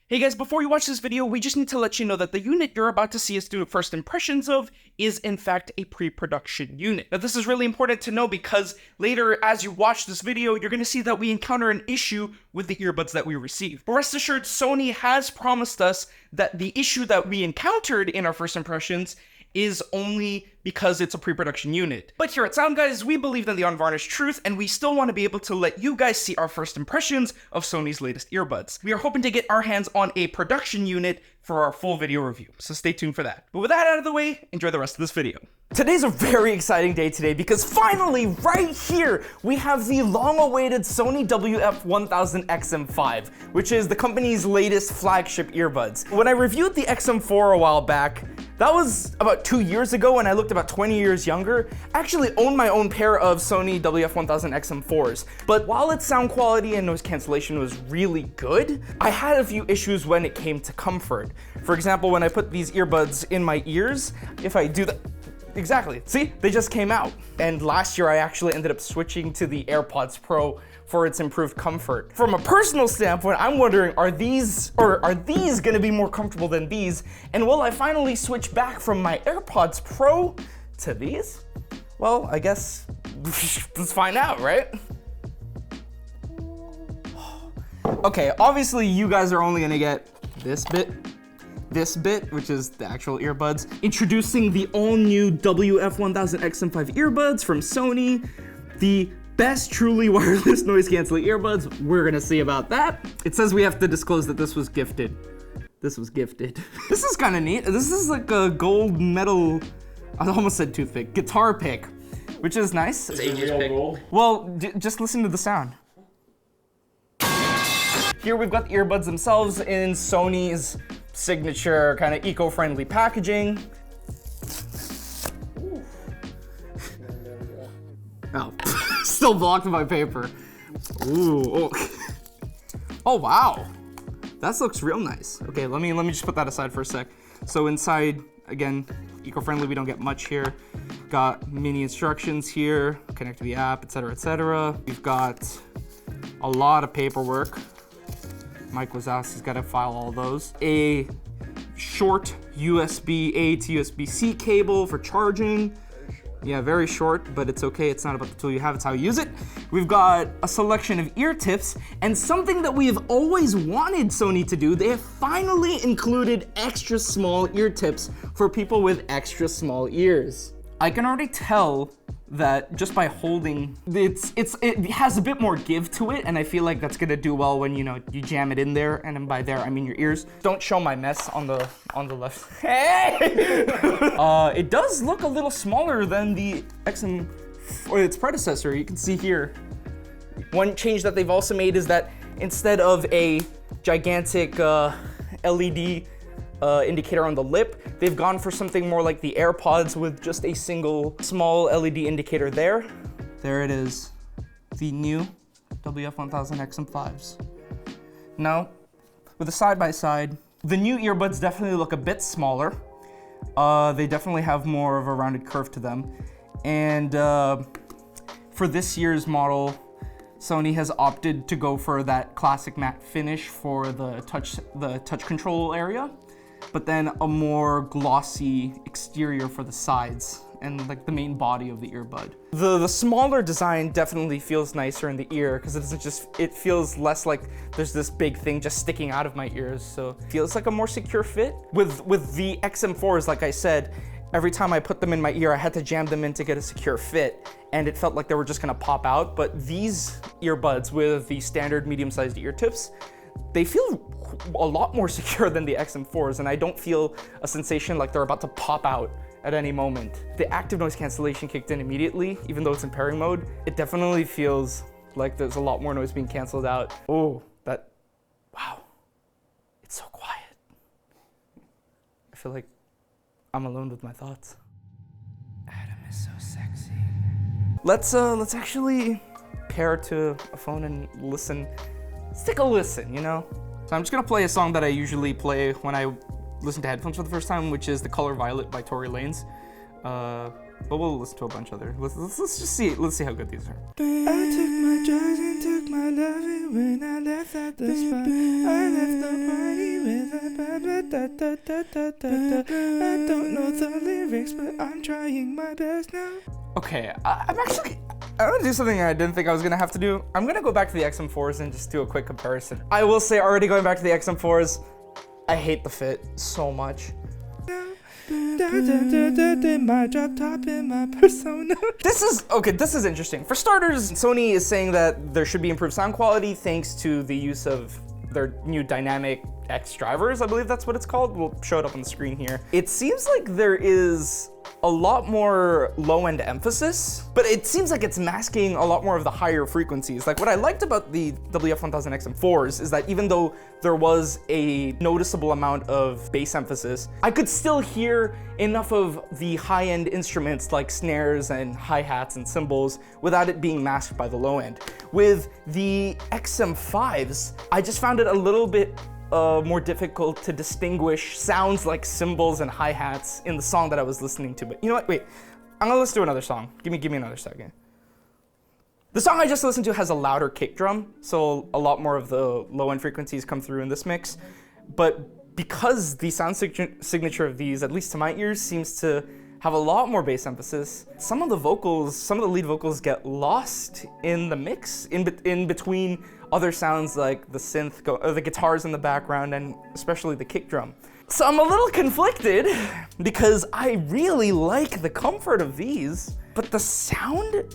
Hey guys, before you watch this video, we just need to let you know that the unit you're about to see us do first impressions of is in fact a pre-production unit. Now this is really important to know because later as you watch this video, you're going to see that we encounter an issue with the earbuds that we received. But rest assured, Sony has promised us that the issue that we encountered in our first impressions is only because it's a pre-production unit. But here at SoundGuys, we believe in the unvarnished truth, and we still want to be able to let you guys see our first impressions of Sony's latest earbuds. We are hoping to get our hands on a production unit for our full video review, so stay tuned for that. But with that out of the way, enjoy the rest of this video. Today's a very exciting day today because finally, right here, we have the long-awaited Sony WF-1000XM5, which is the company's latest flagship earbuds. When I reviewed the XM4 a while back, that was about 2 years ago, and I looked about 20 years younger. I actually own my own pair of Sony WF-1000XM4s, but while its sound quality and noise cancellation was really good, I had a few issues when it came to comfort. For example, when I put these earbuds in my ears, if I do that, exactly, see, they just came out. And last year I actually ended up switching to the AirPods Pro for its improved comfort. From a personal standpoint, I'm wondering, are these gonna be more comfortable than these? And will I finally switch back from my AirPods Pro to these? Well, I guess let's find out, right? Okay, obviously you guys are only gonna get this bit, which is the actual earbuds. Introducing the all-new WF-1000XM5 earbuds from Sony, the best truly wireless noise canceling earbuds. We're gonna see about that. It says we have to disclose that this was gifted. This was gifted. This is kind of neat. This is like a gold metal, I almost said toothpick, guitar pick, which is nice. Is it real gold? Well, just listen to the sound. Here we've got the earbuds themselves in Sony's signature kind of eco-friendly packaging. Oh, still blocked by paper. Ooh, oh. Oh wow, that looks real nice. Okay, let me just put that aside for a sec. So inside, again, eco-friendly, we don't get much here. Got mini instructions here, connect to the app, etc., etc. We've got a lot of paperwork. Mike Wazowski's got to file all those. A short USB-A to USB-C cable for charging. Yeah, very short, but it's okay. It's not about the tool you have, it's how you use it. We've got a selection of ear tips, and something that we have always wanted Sony to do, they have finally included extra small ear tips for people with extra small ears. I can already tell that just by holding, it has a bit more give to it, and I feel like that's gonna do well when you jam it in there, and by there I mean your ears. Don't show my mess on the left. Hey! It does look a little smaller than the XM or its predecessor. You can see here. One change that they've also made is that instead of a gigantic LED indicator on the lip, they've gone for something more like the AirPods with just a single small LED indicator there. There it is, the new WF-1000XM5s. Now, with the side-by-side, the new earbuds definitely look a bit smaller. They definitely have more of a rounded curve to them. And for this year's model, Sony has opted to go for that classic matte finish for the touch control area, but then a more glossy exterior for the sides and like the main body of the earbud. The smaller design definitely feels nicer in the ear because it feels less like there's this big thing just sticking out of my ears, so it feels like a more secure fit. With the XM4s, like I said, every time I put them in my ear, I had to jam them in to get a secure fit, and it felt like they were just gonna pop out. But these earbuds with the standard medium-sized ear tips, they feel a lot more secure than the XM4s, and I don't feel a sensation like they're about to pop out at any moment. The active noise cancellation kicked in immediately, even though it's in pairing mode. It definitely feels like there's a lot more noise being canceled out. Oh, wow, it's so quiet. I feel like I'm alone with my thoughts. Adam is so sexy. Let's actually pair to a phone and listen. Let's take a listen, you know? So I'm just gonna play a song that I usually play when I listen to headphones for the first time, which is The Color Violet by Tory Lanez. But we'll listen to a bunch of other. Let's just see. Let's see how good these are. I took my drugs and took my loving when I left at the spot. I left the party I don't know the lyrics, but I'm trying my best now. Okay, I'm gonna do something I didn't think I was gonna have to do. I'm gonna go back to the XM4s and just do a quick comparison. I will say, already going back to the XM4s, I hate the fit so much. My drop top in my persona. This is interesting. For starters, Sony is saying that there should be improved sound quality thanks to the use of their new dynamic X drivers, I believe that's what it's called. We'll show it up on the screen here. It seems like there is a lot more low-end emphasis, but it seems like it's masking a lot more of the higher frequencies. Like what I liked about the WF-1000XM4s is that even though there was a noticeable amount of bass emphasis, I could still hear enough of the high-end instruments like snares and hi-hats and cymbals without it being masked by the low end. With the XM5s, I just found it a little bit more difficult to distinguish sounds like cymbals and hi-hats in the song that I was listening to. But you know what, wait, I'm gonna listen to another song. Give me another second. The song I just listened to has a louder kick drum, so a lot more of the low-end frequencies come through in this mix. But because the sound signature of these, at least to my ears, seems to have a lot more bass emphasis, some of the lead vocals get lost in the mix, in between other sounds like the synth, the guitars in the background, and especially the kick drum. So I'm a little conflicted because I really like the comfort of these, but the sound,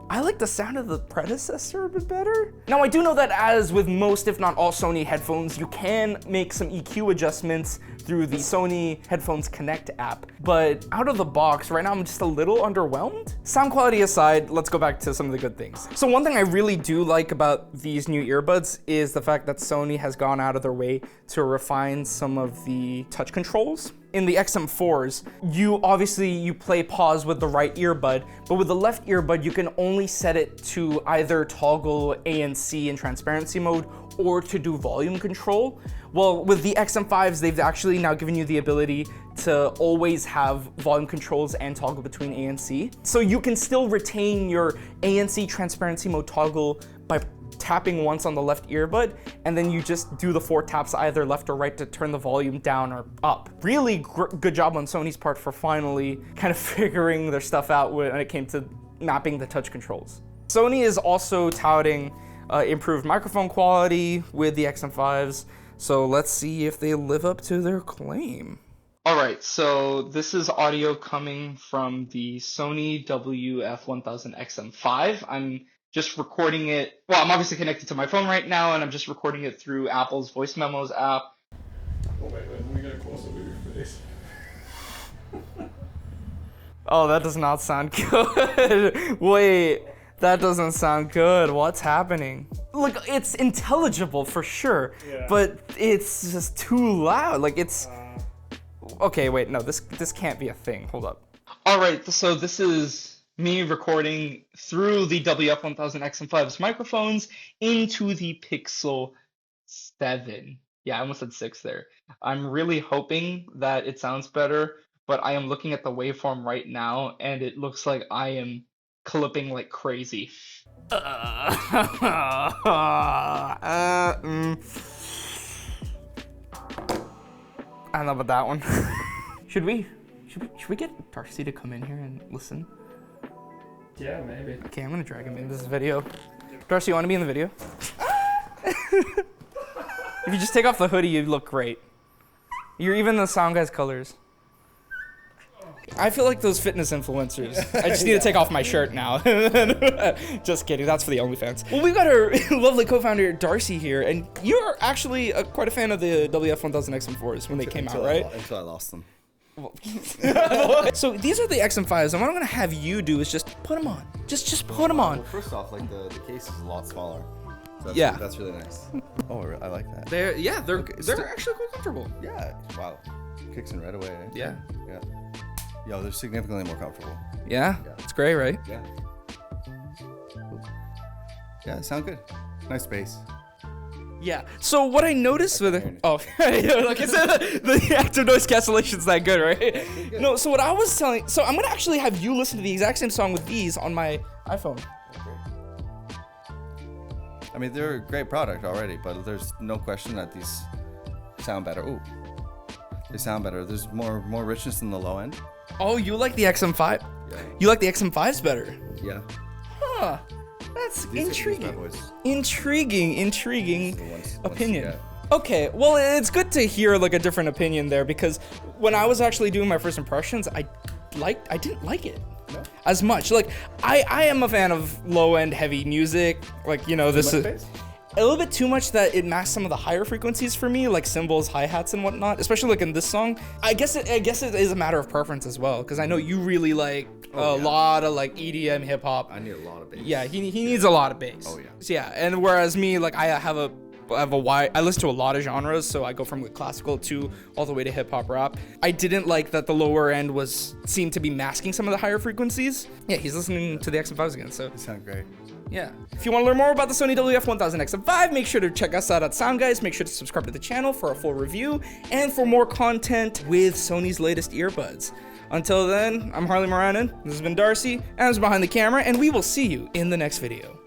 I like the sound of the predecessor a bit better. Now I do know that as with most, if not all Sony headphones, you can make some EQ adjustments through the Sony Headphones Connect app. But out of the box, right now I'm just a little underwhelmed. Sound quality aside, let's go back to some of the good things. So one thing I really do like about these new earbuds is the fact that Sony has gone out of their way to refine some of the touch controls. In the XM4s, you play pause with the right earbud, but with the left earbud, you can only set it to either toggle ANC in transparency mode or to do volume control. Well, with the XM5s, they've actually now given you the ability to always have volume controls and toggle between ANC. So you can still retain your ANC transparency mode toggle by tapping once on the left earbud, and then you just do the 4 taps either left or right to turn the volume down or up. Really good job on Sony's part for finally kind of figuring their stuff out when it came to mapping the touch controls. Sony is also touting improved microphone quality with the XM5s, so let's see if they live up to their claim. All right, so this is audio coming from the Sony WF-1000XM5. I'm just recording it, well, I'm obviously connected to my phone right now, and I'm just recording it through Apple's Voice Memos app. Oh, wait, let me get a close-up of your face. Oh, that does not sound good. Wait, that doesn't sound good. What's happening? Look, it's intelligible for sure, yeah, but it's just too loud. Like it's, okay, wait, no, this can't be a thing. Hold up. All right, so this is me recording through the WF-1000XM5's microphones into the Pixel 7. Yeah, I almost said 6 there. I'm really hoping that it sounds better, but I am looking at the waveform right now, and it looks like I am clipping like crazy. I don't know about that one. Should we get Darcy to come in here and listen? Yeah, maybe. Okay, I'm gonna drag him into this video. Darcy, you wanna be in the video? If you just take off the hoodie, you look great. You're even the SoundGuys colors. I feel like those fitness influencers. I just need to take off my shirt now. Just kidding, that's for the OnlyFans. Well, we've got our lovely co-founder, Darcy, here, and you're actually quite a fan of the WF-1000XM4s when they came out, right? Until I lost them. So these are the XM5s, and what I'm gonna have you do is just put them on. Just put them on. Well, first off, like the case is a lot smaller. So that's really nice. Oh, I like that. They're actually quite comfortable. Yeah. Wow. Kicks in right away. Eh? Yeah. Yeah. Yo, they're significantly more comfortable. Yeah. It's great, right? Yeah. Yeah, they sound good. Nice bass. Yeah. So what I noticed with it, like I said, the active noise cancellation's that good, right? Good. No. So what I was telling, so I'm gonna actually have you listen to the exact same song with these on my iPhone. I mean, they're a great product already, but there's no question that these sound better. Ooh. They sound better. There's more richness in the low end. Oh, you like the XM5? Yeah. You like the XM5s better? Yeah. Huh. That's These intriguing. are my voice. Intriguing The ones opinion. you get. Okay, well, it's good to hear like a different opinion there, because when I was actually doing my first impressions, I didn't like it as much. Like I am a fan of low end heavy music. Like, you know, this is bass? a little bit too much that it masks some of the higher frequencies for me, like cymbals, hi-hats and whatnot, especially like in this song. I guess it is a matter of preference as well, because I know you really like a lot of like EDM hip hop. I need a lot of bass. Yeah, he needs a lot of bass. Oh, yeah. So, yeah, and whereas me, like I listen to a lot of genres, so I go from like classical to all the way to hip hop rap. I didn't like that the lower end seemed to be masking some of the higher frequencies. Yeah, he's listening to the XM5s again, so They sound great. yeah. If you want to learn more about the Sony WF-1000XM5, make sure to check us out at SoundGuys. Make sure to subscribe to the channel for a full review and for more content with Sony's latest earbuds. Until then, I'm Harley Moranin. This has been Darcy, and I was behind the camera, and we will see you in the next video.